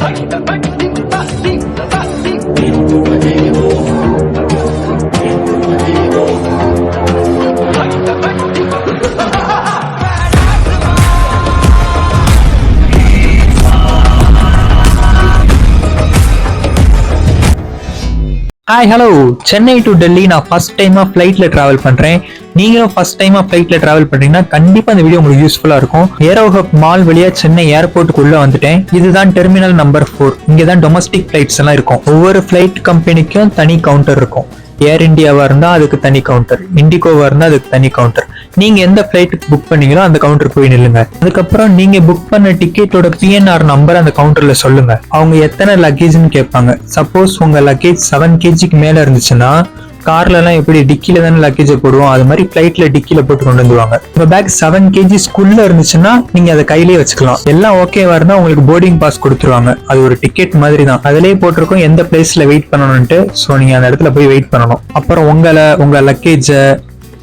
Hi hello, Chennai to Delhi நான் first டைமா ஃபிளைட்ல travel பண்றேன். நீங்களும் ஃபர்ஸ்ட் டைமா ஃபிளைட்ல டிராவல் பண்றீங்கன்னா கண்டிப்பா இந்த வீடியோ உங்களுக்கு யூஸ்ஃபுல்லா இருக்கும். ஏரோ ஹப் மால் வழியா சென்னை ஏர்போர்ட்டுக்குள்ள வந்துட்டேன். இதுதான் டெர்மினல் நம்பர் 4. இங்க தான் டொமஸ்டிக் ஃபிளைட்ஸ் எல்லாம் இருக்கும். ஒவ்வொரு ஃபிளைட் கம்பெனிக்கும் தனி கவுண்டர் இருக்கும். ஏர் இந்தியாவா இருந்தா அதுக்கு தனி கவுண்டர், இண்டிகோவா இருந்தா அதுக்கு தனி கவுண்டர். நீங்க எந்த ஃபிளைட்டுக்கு புக் பண்ணீங்களோ அந்த கவுண்டர் போய் நில்லுங்க. அதுக்கப்புறம் நீங்க புக் பண்ண டிக்கெட்டோட PNR நம்பர் அந்த கவுண்டர்ல சொல்லுங்க. அவங்க எத்தனை லக்கேஜ்னு கேட்பாங்க. சப்போஸ் உங்க லக்கேஜ் 7 kgக்கு மேல இருந்துச்சுன்னா கார்ல எல்லாம் எப்படி டிக்கில தானே லக்கேஜ் போடுவோம், அது மாதிரி ஃபிளைட்ல டிக்கில போட்டு கொண்டு வந்துருவாங்க. உங்க பேக் 7 kgsக்குள்ள இருந்துச்சுன்னா நீங்க அதை கையிலேயே வச்சுக்கலாம். எல்லாம் ஓகேவா இருந்தா உங்களுக்கு போர்டிங் பாஸ் கொடுத்துருவாங்க. அது ஒரு டிக்கெட் மாதிரி தான். அதிலேயே போட்டிருக்கோம் எந்த பிளேஸ்ல வெயிட் பண்ணணும்ட்டு. ஸோ நீங்க அந்த இடத்துல போய் வெயிட் பண்ணணும். அப்புறம் உங்க லக்கேஜ,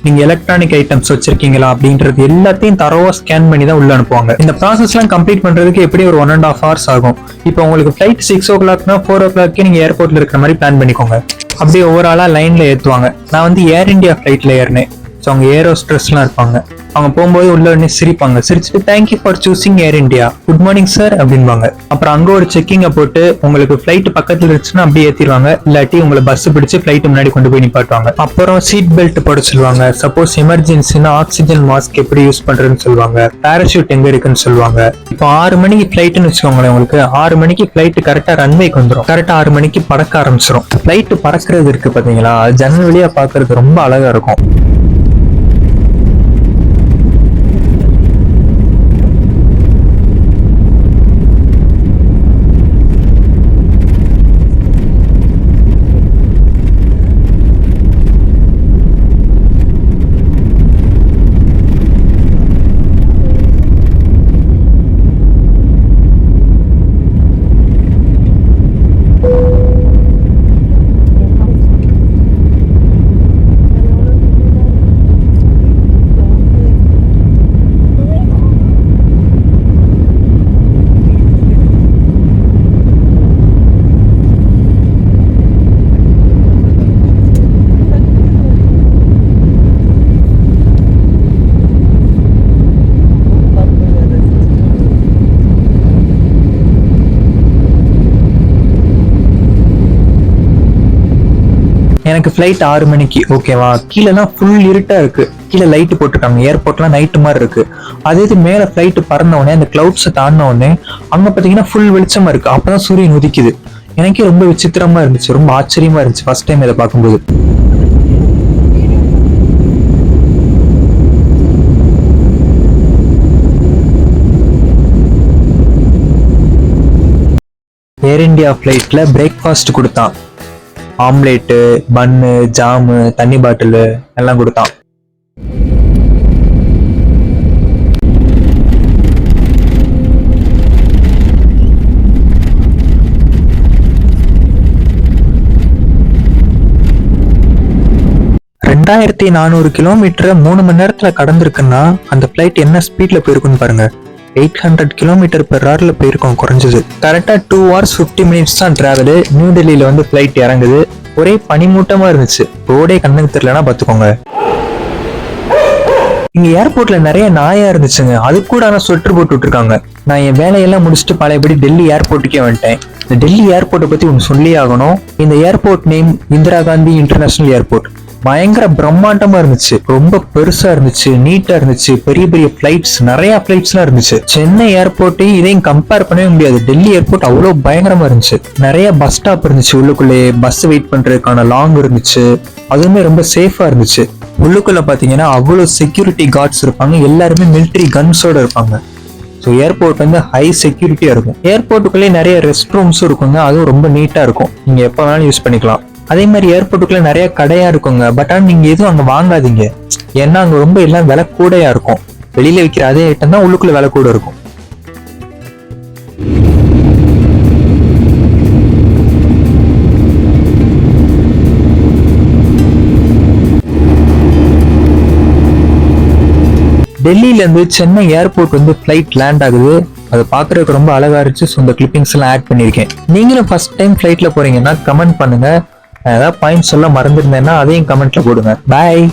நீங்க எலக்ட்ரானிக் ஐட்டம்ஸ் வச்சிருக்கீங்களா அப்படின்றது எல்லாத்தையும் தரவா ஸ்கேன் பண்ணி தான் உள்ள அனுப்புவாங்க. இந்த ப்ராசஸ் எல்லாம் கம்ப்ளீட் பண்றதுக்கு எப்படி ஒரு 1.5 hours ஆகும். இப்போ உங்களுக்கு ஃபிளைட் 6 o'clockனா 4 o'clock நீங்க ஏர்போர்ட்ல இருக்கிற மாதிரி பிளான் பண்ணிக்கோங்க. அப்படியே ஒவ்வொரு ஆளா லைன்ல ஏத்துவாங்க. நான் வந்து ஏர் இந்தியா ஃபிளைட்ல ஏறினேன். ஸோ அவங்க ஏர் ஹோஸ்டர்ஸ் எல்லாம் இருப்பாங்க. அவங்க போகும்போது உள்ள உடனே சிரிப்பாங்க. சிரிச்சுட்டு thank you for choosing air India, good morning sir அப்படின்பாங்க. அப்புறம் அங்க ஒரு செக்கிங்கை போட்டு உங்களுக்கு ஃபிளைட் பக்கத்துல இருந்துச்சுன்னா அப்படியே ஏத்திடுவாங்க. இல்லாட்டி உங்களை பஸ் பிடிச்சு ஃபிளைட் முன்னாடி கொண்டு போய் நிப்பாட்டுவாங்க. அப்புறம் சீட் பெல்ட் போட சொல்லுவாங்க. சப்போஸ் எமர்ஜென்சினா ஆக்சிஜன் மாஸ்க் எப்படி யூஸ் பண்றதுன்னு சொல்லுவாங்க. பேராஷூட் எங்க இருக்குன்னு சொல்லுவாங்க. இப்போ 6 மணிக்கு ஃபிளைட்னு வச்சுக்கோங்களேன். உங்களுக்கு 6 மணிக்கு ஃபிளைட் கரெக்டா ரன்வேக்கு வந்துடும். கரெக்டா 6 மணிக்கு பறக்க ஆரம்பிச்சிடும். ஃபிளைட் பறக்கிறது இருக்கு பாத்தீங்களா, ஜன்னல் வழியா பாக்குறது ரொம்ப அழகா இருக்கும். எனக்கு ஃபிளைட் 6 மணிக்கு ஓகேவா. கீழெல்லாம் ஃபுல் இருட்டா இருக்கு. கீழே லைட் போட்டுருக்காங்க. ஏர்போர்ட்லாம் நைட்டு மாதிரி இருக்கு. அதே இது மேல ஃபிளைட் பறந்த உடனே அந்த கிளவுட்ஸை தாண்டின உடனே அங்க பாத்தீங்கன்னா ஃபுல் வெளிச்சமா இருக்கு. அப்பதான் சூரியன் உதிக்குது. எனக்கே ரொம்ப விசித்திரமா இருந்துச்சு, ரொம்ப ஆச்சரியமா இருந்துச்சு ஃபர்ஸ்ட் டைம் இதை பார்க்கும்போது. ஏர் இந்தியா ஃபிளைட்ல பிரேக்ஃபாஸ்ட் கொடுத்தான். ஆம்லேட்டு, பன்னு, ஜாமு, தண்ணி பாட்டில் எல்லாம் கொடுத்தான். $2400 கிலோமீட்டரை 3 மணி நேரத்துல கடந்திருக்குன்னா அந்த பிளைட் என்ன ஸ்பீட்ல போயிருக்குன்னு பாருங்க. 800 km/h போயிருக்கோம் குறைஞ்சது. கரெக்டா 2 hours 50 minutes தான் டிராவலு. நியூ டெல்லியில வந்து ஃபிளைட் இறங்குது. ஒரே பனிமூட்டமா இருந்துச்சு. ரோடே கண்ணுக்கு தெரியலன்னா பாத்துக்கோங்க. இங்க ஏர்போர்ட்ல நிறைய நாயா இருந்துச்சுங்க. அது கூட ஆனா ஸ்வெட்டர் போட்டு விட்டுருக்காங்க. நான் என் வேலையெல்லாம் முடிச்சுட்டு பழையபடி டெல்லி ஏர்போர்ட்டுக்கே வந்துட்டேன். இந்த டெல்லி ஏர்போர்ட்டை பத்தி ஒன்று சொல்லி ஆகணும். இந்த airport name Indira Gandhi international airport. பயங்கர பிரம்மாண்டமா இருந்துச்சு. ரொம்ப பெருசா இருந்துச்சு, நீட்டா இருந்துச்சு. பெரிய பெரிய பிளைட்ஸ், நிறைய பிளைட்ஸ் எல்லாம் இருந்துச்சு. சென்னை ஏர்போர்ட்டையும் இதையும் கம்பேர் பண்ணவே முடியாது. டெல்லி ஏர்போர்ட் அவ்வளவு பயங்கரமா இருந்துச்சு. நிறைய பஸ் ஸ்டாப் இருந்துச்சு. உள்ளுக்குள்ளே பஸ் வெயிட் பண்றதுக்கான லாங் இருந்துச்சு. அதுவுமே ரொம்ப சேஃபா இருந்துச்சு. உள்ளுக்குள்ள பாத்தீங்கன்னா அவ்வளவு செக்யூரிட்டி கார்ட்ஸ் இருப்பாங்க. எல்லாருமே மிலிட்டரி கன்ஸோட இருப்பாங்க. ஸோ ஏர்போர்ட் வந்து ஹை செக்யூரிட்டியா இருக்கும். ஏர்போர்ட்டுக்குள்ளே நிறைய ரெஸ்ட் ரூம்ஸும் இருக்குங்க. அதுவும் ரொம்ப நீட்டா இருக்கும். நீங்க எப்ப வேணாலும் யூஸ் பண்ணிக்கலாம். அதே மாதிரி ஏர்போர்ட்டுக்குள்ள நிறைய கடையா இருக்குங்க. பட் ஆனால் நீங்க எதுவும் அங்க வாங்காதீங்க. ஏன்னா அங்க ரொம்ப எல்லாம் விலை கூடையா இருக்கும். வெளியில விற்கிற அதே ஐட்டம் தான் உள்ளுக்குள்ள விலை கூட இருக்கும். டெல்லியில இருந்து சென்னை ஏர்போர்ட் வந்து ஃபிளைட் லேண்ட் ஆகுது. அது பார்க்குறதுக்கு ரொம்ப அழகா இருந்துச்சு. ஸோ இந்த கிளிப்பிங்ஸ் எல்லாம் ஆட் பண்ணியிருக்கேன். நீங்களும் ஃபர்ஸ்ட் டைம் ஃப்ளைட்டில் போறீங்கன்னா கமெண்ட் பண்ணுங்க. ஏதாவது பாயிண்ட்ஸ் எல்லாம் மறந்துருந்தேன்னா அதையும் கமெண்ட்ல போடுங்க. பாய்.